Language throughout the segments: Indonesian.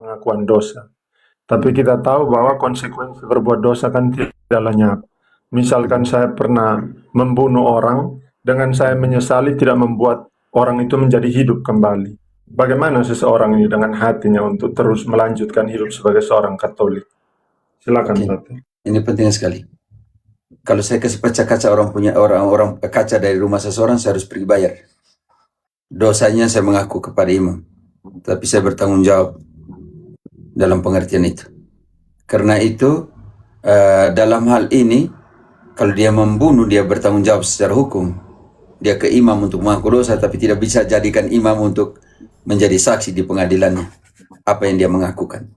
pengakuan dosa. Tapi kita tahu bahwa konsekuensi berbuat dosa kan tidak lenyap. Misalkan saya pernah membunuh orang, dengan saya menyesali tidak membuat orang itu menjadi hidup kembali. Bagaimana seseorang ini dengan hatinya untuk terus melanjutkan hidup sebagai seorang Katolik? Silakan, Oke, Pak. ini penting sekali. Kalau saya kasih kaca orang kaca dari rumah seseorang, saya harus pergi bayar. Dosanya saya mengaku kepada imam, tapi saya bertanggung jawab dalam pengertian itu. Karena itu dalam hal ini, kalau dia membunuh, dia bertanggung jawab secara hukum. Dia ke imam untuk mengaku dosa, tapi tidak bisa jadikan imam untuk menjadi saksi di pengadilannya apa yang dia mengakukan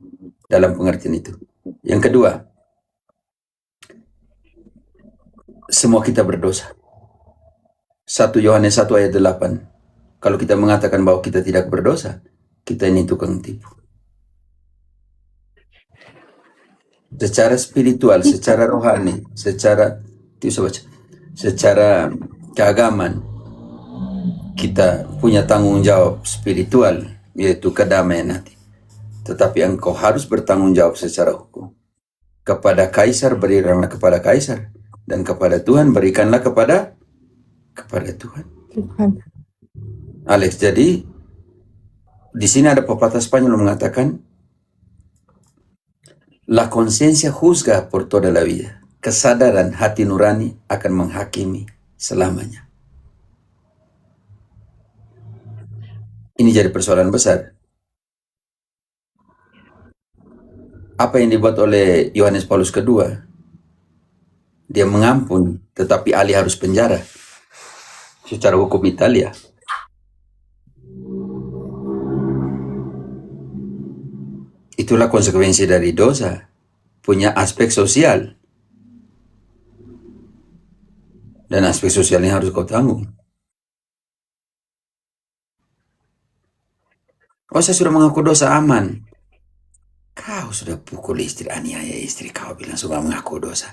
dalam pengertian itu. Yang kedua, semua kita berdosa. 1 Yohanes 1 ayat 8. Kalau kita mengatakan bahwa kita tidak berdosa, kita ini tukang tipu. Secara spiritual, secara rohani, secara keagamaan, kita punya tanggung jawab spiritual, yaitu kedamaian hati. Tetapi engkau harus bertanggung jawab secara hukum. Kepada kaisar berikanlah kepada kaisar, dan kepada Tuhan berikanlah kepada Tuhan. Alex, jadi di sini ada pepatah Spanyol mengatakan, la conciencia juzga por toda la vida. Kesadaran hati nurani akan menghakimi selamanya. Ini jadi persoalan besar. Apa yang dibuat oleh Yohanes Paulus II? Dia mengampun, tetapi Ali harus penjara. Secara hukum Italia. Itulah konsekuensi dari dosa. Punya aspek sosial. Dan aspek sosialnya harus kau tanggung. Oh, saya sudah mengaku dosa, aman. Kau sudah pukul istri, aniaya istri, kau bilang sudah mengaku dosa.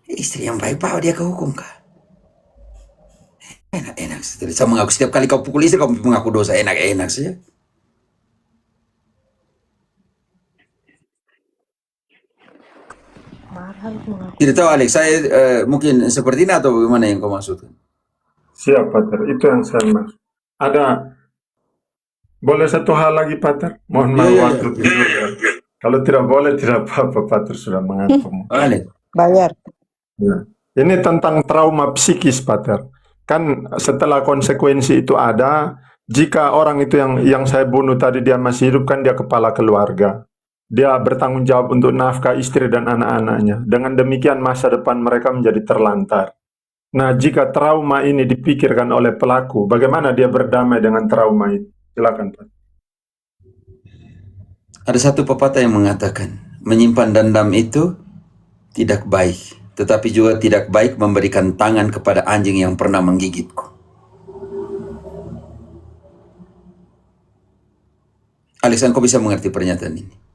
Istri yang baik bawa dia ke hukum kah? Enak-enak. Saya mengaku setiap kali kau pukul istri, kau mengaku dosa. Enak-enak saja. Tidak tahu Alex, saya mungkin seperti ini atau bagaimana yang kau maksudkan? Siap, Pater. Itu yang saya maksud. Ada, boleh satu hal lagi, Pater? Mohon maaf waktu tidur. Kalau tidak boleh, tidak apa-apa, Pater sudah mengaku. Alex. Bayar. Ya. Ini tentang trauma psikis, Pater. Kan setelah konsekuensi itu ada, jika orang itu yang saya bunuh tadi dia masih hidup, kan dia kepala keluarga. Dia bertanggung jawab untuk nafkah istri dan anak-anaknya. Dengan demikian masa depan mereka menjadi terlantar. Nah, jika trauma ini dipikirkan oleh pelaku, bagaimana dia berdamai dengan trauma itu? Silakan, Pak. Ada satu pepatah yang mengatakan, menyimpan dendam itu tidak baik, tetapi juga tidak baik memberikan tangan kepada anjing yang pernah menggigitku. Alex, kau bisa mengerti pernyataan ini?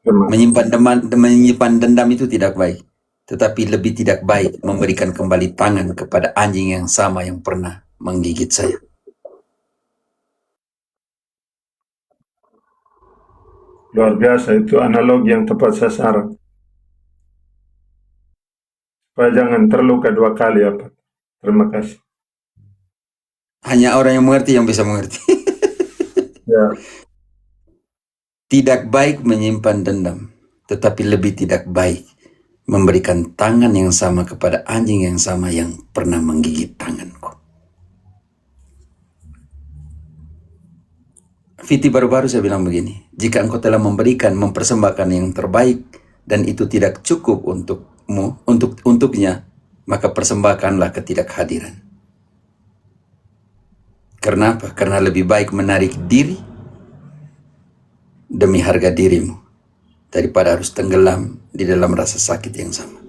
Menyimpan dendam itu tidak baik, tetapi lebih tidak baik memberikan kembali tangan kepada anjing yang sama yang pernah menggigit saya. Luar biasa, itu analogi yang tepat sasaran. Supaya jangan terluka dua kali, ya Pak. Terima kasih. Hanya orang yang mengerti yang bisa mengerti. Ya. Tidak baik menyimpan dendam, tetapi lebih tidak baik memberikan tangan yang sama kepada anjing yang sama yang pernah menggigit tanganku. Fiti baru-baru saya bilang begini, jika engkau telah mempersembahkan yang terbaik dan itu tidak cukup untuknya, maka persembahkanlah ketidakhadiran. Kenapa? Karena lebih baik menarik diri demi harga dirimu daripada harus tenggelam di dalam rasa sakit yang sama.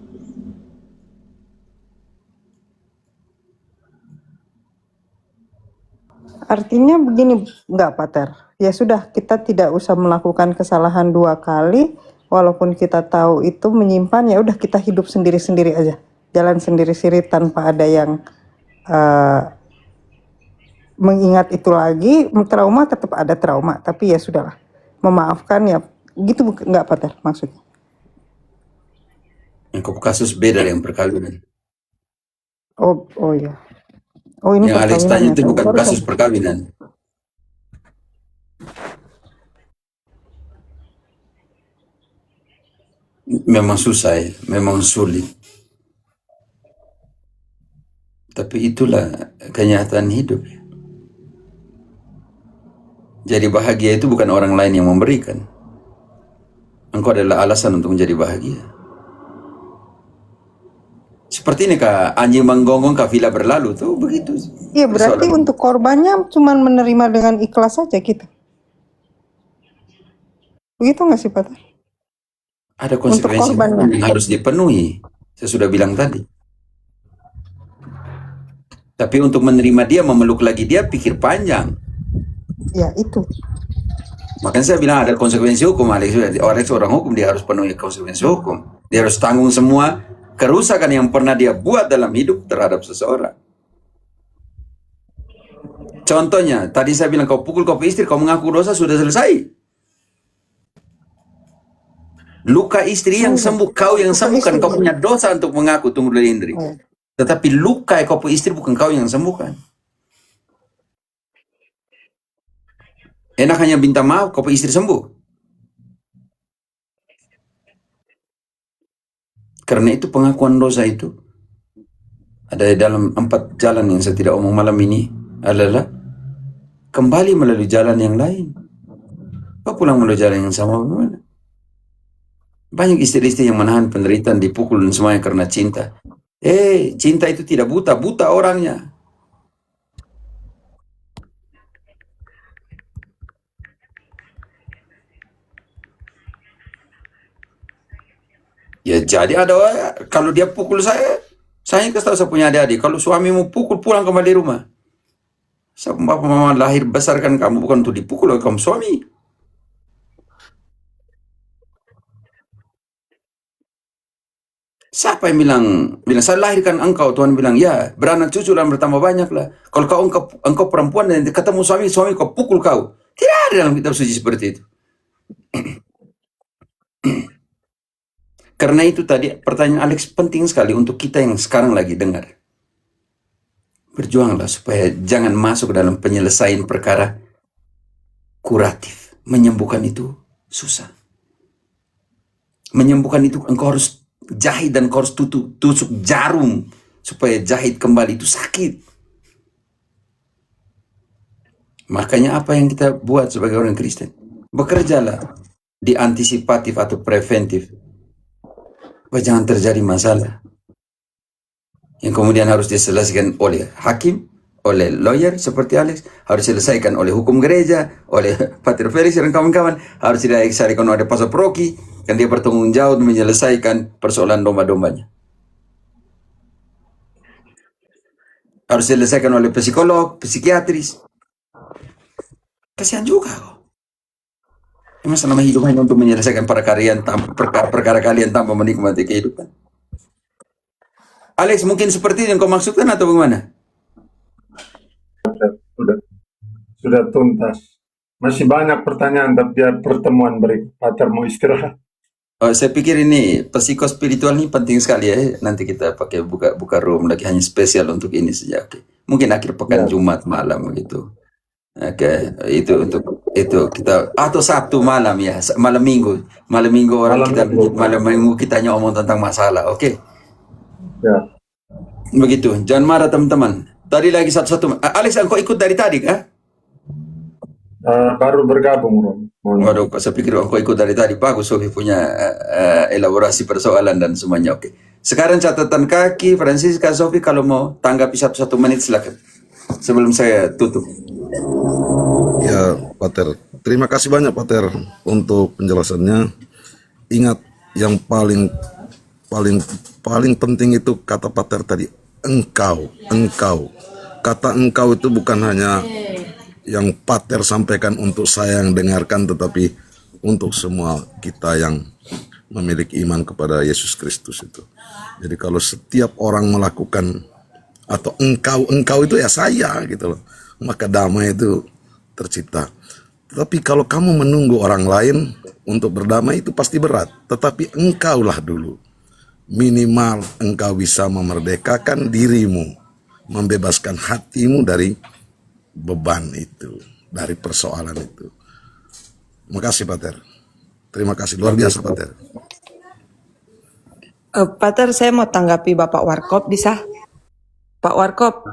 Artinya begini, enggak, Pater? Ya sudah, kita tidak usah melakukan kesalahan 2 kali, walaupun kita tahu itu menyimpan, ya udah kita hidup sendiri-sendiri aja, jalan sendiri-sendiri tanpa ada yang mengingat itu lagi. Trauma tetap ada trauma, tapi ya sudahlah, memaafkan ya, gitu nggak Pater maksudnya? Yang kau kasus beda dengan perkawinan. Oh ya. Oh ini Yang Alex perkawinan tanya ya. itu bukan Baru kasus tahu. perkawinan. Memang susah ya, memang sulit. Tapi itulah kenyataan hidup. Jadi bahagia itu bukan orang lain yang memberikan. Engkau adalah alasan untuk menjadi bahagia. Seperti ini kak, anjing menggonggong kafila berlalu tuh begitu. Iya berarti Persoalan. untuk korbannya cuman menerima dengan ikhlas saja gitu. Begitu nggak sih Pater? Ada Untuk konsekuensi korbannya. yang harus dipenuhi. Saya sudah bilang tadi. Tapi untuk menerima dia, memeluk lagi dia, pikir panjang. Ya itu. Makanya saya bilang ada konsekuensi hukum. Alex orang hukum, dia harus penuhi konsekuensi hukum. Dia harus tanggung semua kerusakan yang pernah dia buat dalam hidup terhadap seseorang. Contohnya, tadi saya bilang kau pukul kau istri, kau mengaku dosa, sudah selesai. Luka istri yang sembuh, kau yang sembuhkan. Kau punya dosa untuk mengaku, tunggu dulu Indri. Tetapi luka kau istri bukan kau yang sembuhkan. Enak hanya minta maaf, kau istri sembuh. Karena itu pengakuan dosa itu ada dalam 4 jalan yang saya tidak omong malam ini adalah kembali melalui jalan yang lain. Kau pulang melalui jalan yang sama bagaimana? Banyak istri-istri yang menahan penderitaan, dipukul dan semuanya karena cinta. Cinta itu tidak buta, buta orangnya. Ya jadi ada, kalau dia pukul saya kasih tahu saya punya adik-adik, kalau suamimu pukul pulang kembali rumah. Saya bapak mama lahir besarkan kamu bukan untuk dipukul oleh kamu suami. Siapa yang bilang saya lahirkan engkau, Tuhan bilang ya beranak cucu dan bertambah banyak lah. Kalau engkau perempuan dan ketemu suami kau pukul kau, tidak ada dalam kitab suci seperti itu. Karena itu tadi pertanyaan Alex penting sekali untuk kita yang sekarang lagi dengar. Berjuanglah supaya jangan masuk dalam penyelesaian perkara kuratif. Menyembuhkan itu susah. Menyembuhkan itu engkau harus jahit dan kau harus tusuk jarum supaya jahit kembali, itu sakit. Makanya apa yang kita buat sebagai orang Kristen? Bekerjalah di antisipatif atau preventif supaya jangan terjadi masalah yang kemudian harus diselesaikan oleh hakim, oleh lawyer seperti Alex, harus diselesaikan oleh hukum gereja, oleh Pater Felix dan kawan-kawan, harus diselesaikan oleh Pastor Proki, kan dia bertanggung jawab menyelesaikan persoalan domba-dombanya. Harus diselesaikan oleh psikolog, psikiatris. Kasihan juga kok. Emang selama hidup hanya untuk menyelesaikan perkara kalian tanpa menikmati kehidupan. Alex, mungkin seperti yang kau maksudkan atau bagaimana? Sudah tuntas. Masih banyak pertanyaan, tapi biar pertemuan berikut. Pater mau istirahat. Saya pikir ini psikospiritual ini penting sekali ya. Nanti kita pakai buka room lagi hanya spesial untuk ini saja. Oke. Mungkin akhir pekan Jumat malam gitu. Oke, itu untuk itu kita atau Sabtu malam ya, malam Minggu orang malam minggu kita hanya omong tentang masalah. Oke. Ya. Begitu. Jangan marah teman-teman. Tadi lagi satu-satu. Alex, engkau ikut dari tadi kah? Baru bergabung, Rom. Waduh, saya pikir engkau ikut dari tadi. Bagus, Sofi punya elaborasi persoalan dan semuanya. Oke. Sekarang catatan kaki, Francisca, Sofi, kalau mau tanggapi satu menit silakan. Sebelum saya tutup. Ya, Pater. Terima kasih banyak, Pater, untuk penjelasannya. Ingat, yang paling penting itu kata Pater tadi, engkau. Kata engkau itu bukan hanya yang Pater sampaikan untuk saya yang dengarkan, tetapi untuk semua kita yang memiliki iman kepada Yesus Kristus itu. Jadi kalau setiap orang melakukan atau engkau itu ya saya gitu loh, maka damai itu tercipta. Tapi kalau kamu menunggu orang lain untuk berdamai itu pasti berat. Tetapi engkaulah dulu. Minimal engkau bisa memerdekakan dirimu, membebaskan hatimu dari beban itu, dari persoalan itu. Terima kasih, Pater. Terima kasih, luar biasa, Pater. Pater, saya mau tanggapi Bapak Warkop, bisa? Pak Warkop,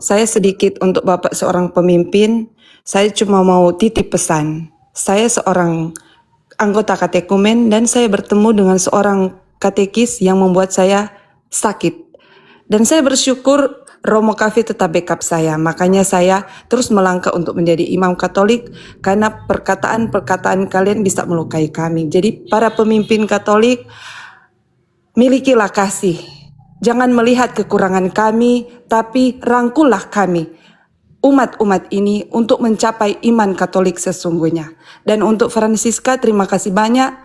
saya sedikit untuk Bapak seorang pemimpin, saya cuma mau titip pesan. Saya seorang anggota katekumen dan saya bertemu dengan seorang katekis yang membuat saya sakit. Dan saya bersyukur Romo Cafe tetap backup saya, makanya saya terus melangkah untuk menjadi imam Katolik karena perkataan-perkataan kalian bisa melukai kami. Jadi para pemimpin Katolik, milikilah kasih. Jangan melihat kekurangan kami, tapi rangkullah kami, umat-umat ini untuk mencapai iman Katolik sesungguhnya. Dan untuk Francisca, terima kasih banyak.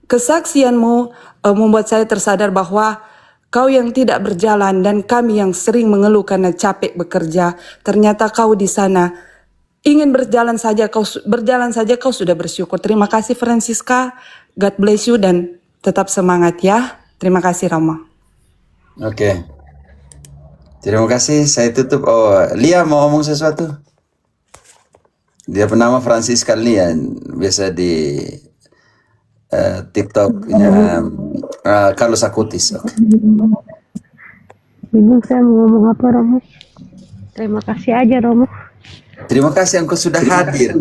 Kesaksianmu membuat saya tersadar bahwa kau yang tidak berjalan dan kami yang sering mengeluh karena capek bekerja, ternyata kau di sana ingin berjalan saja, kau sudah bersyukur. Terima kasih Francisca, God bless you dan tetap semangat ya. Terima kasih Rama. Oke. Terima kasih. Saya tutup. Oh, Lia mau ngomong sesuatu? Dia bernama Francisca Lia, biasa di TikToknya Carlos Acutis. Oke. Bingung saya mau ngomong apa, Romo. Terima kasih aja, Romo. Terima kasih engkau sudah hadir.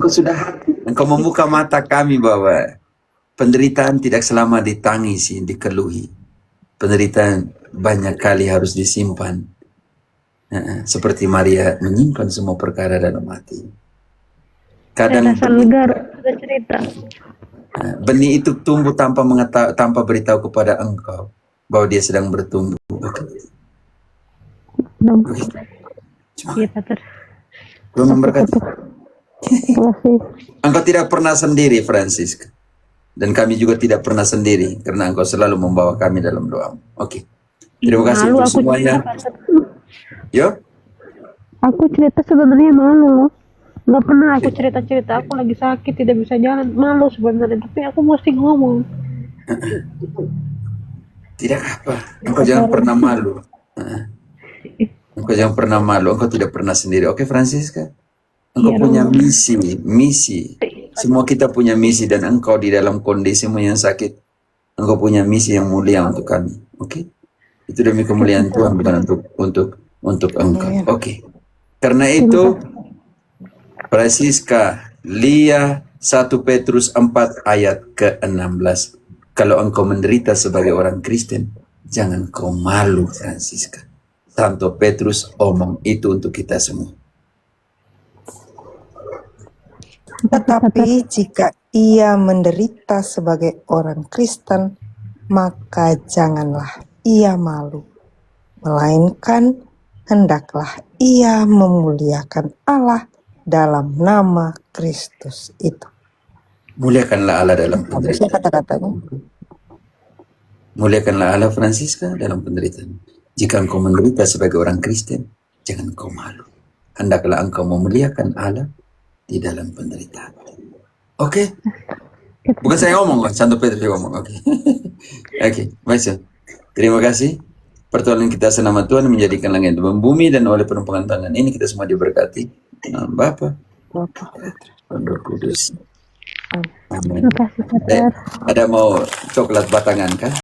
Engkau membuka mata kami bahwa penderitaan tidak selama ditangisi, dikeluhi. Penderitaan banyak kali harus disimpan. Seperti Maria menyimpan semua perkara dalam hati. Kadang Saya rasa lega sudah cerita. benih itu tumbuh tanpa beritahu kepada engkau bahwa dia sedang bertumbuh. Romo. Iya, Pater. Tuhan memberkati. Terima kasih. Engkau tidak pernah sendiri, Francisca. Dan kami juga tidak pernah sendiri karena engkau selalu membawa kami dalam doa. Oke. Terima kasih Malu untuk aku semuanya. cerita, Pater. Yo. Aku cerita sebenarnya malu. Nggak pernah aku cerita-cerita aku lagi sakit tidak bisa jalan, malu sebenarnya, tapi aku mesti ngomong. Tidak apa. Engkau jangan pernah malu. Engkau jangan pernah malu. Engkau tidak pernah sendiri. Oke, Francisca? Engkau Iya, punya Romo. misi. Semua kita punya misi dan engkau di dalam kondisimu yang sakit. Engkau punya misi yang mulia untuk kami. Oke? Itu demi kemuliaan Tuhan, bukan untuk engkau. Oke. Karena itu, Francisca Lia 1 Petrus 4 ayat ke-16. Kalau engkau menderita sebagai orang Kristen, jangan kau malu, Francisca. Santo Petrus omong itu untuk kita semua. Tetapi jika ia menderita sebagai orang Kristen, maka janganlah ia malu, melainkan hendaklah ia memuliakan Allah dalam nama Kristus itu. Muliakanlah Allah dalam Habisnya penderitaan. kata-katanya. Muliakanlah Allah, Francisca, dalam penderitaan. Jika engkau menderita sebagai orang Kristen, jangan kau malu. Hendaklah engkau memuliakan Allah di dalam penderitaan. Oke? Bukan saya ngomong, Santo Petrus yang ngomong. Oke. Oke, baik. Terima kasih. Pertolongan kita senama Tuhan menjadikan langit dan bumi, dan oleh penumpangan tangan ini kita semua diberkati. Nama Bapa, dan Roh Kudus. Amin. Terima kasih, Pater. Ada mau coklat batangan kah?